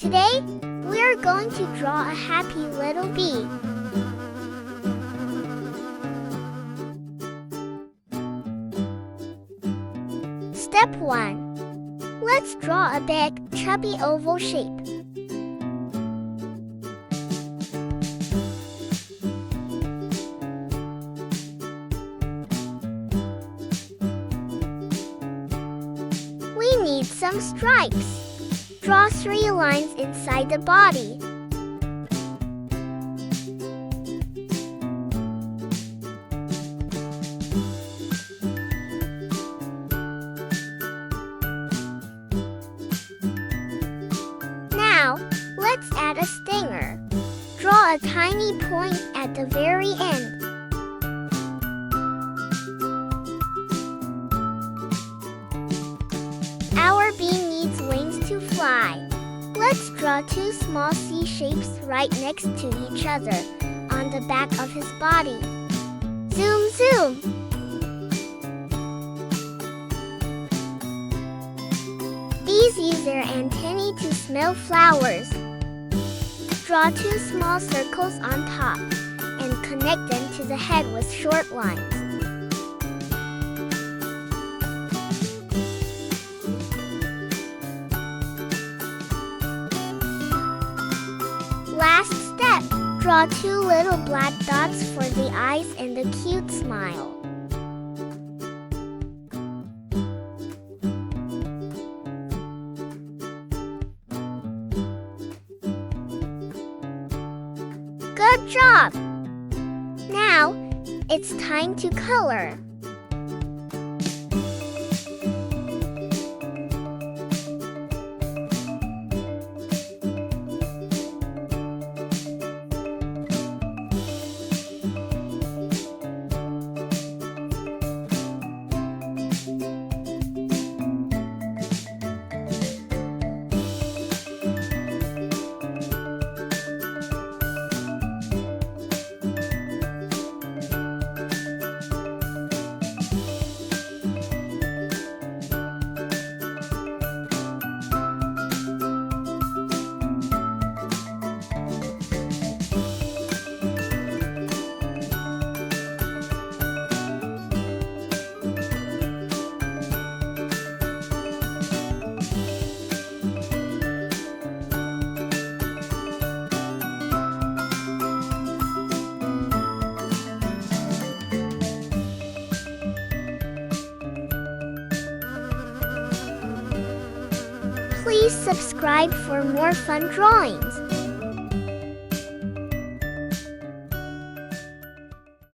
Today, we're going to draw a happy little bee. Step 1. Let's draw a big, chubby oval shape. We need some stripes. Draw 3 lines inside the body. Now, let's add a stinger. Draw a tiny point at the very end. Our bee needs wings to fly. Let's draw 2 small C shapes right next to each other on the back of his body. Zoom, zoom! Bees use their antennae to smell flowers. Draw 2 small circles on top and connect them to the head with short lines. Last step, draw 2 little black dots for the eyes and the cute smile. Good job! Now, it's time to color. Please subscribe for more fun drawings.